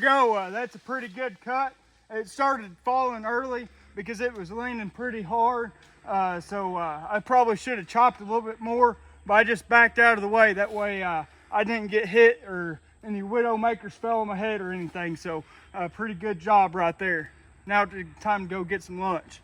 go. That's a pretty good cut. It started falling early because it was leaning pretty hard. So I probably should have chopped a little bit more, but I just backed out of the way. That way I didn't get hit or any widowmakers fell on my head or anything. So pretty good job right there. Now it's time to go get some lunch.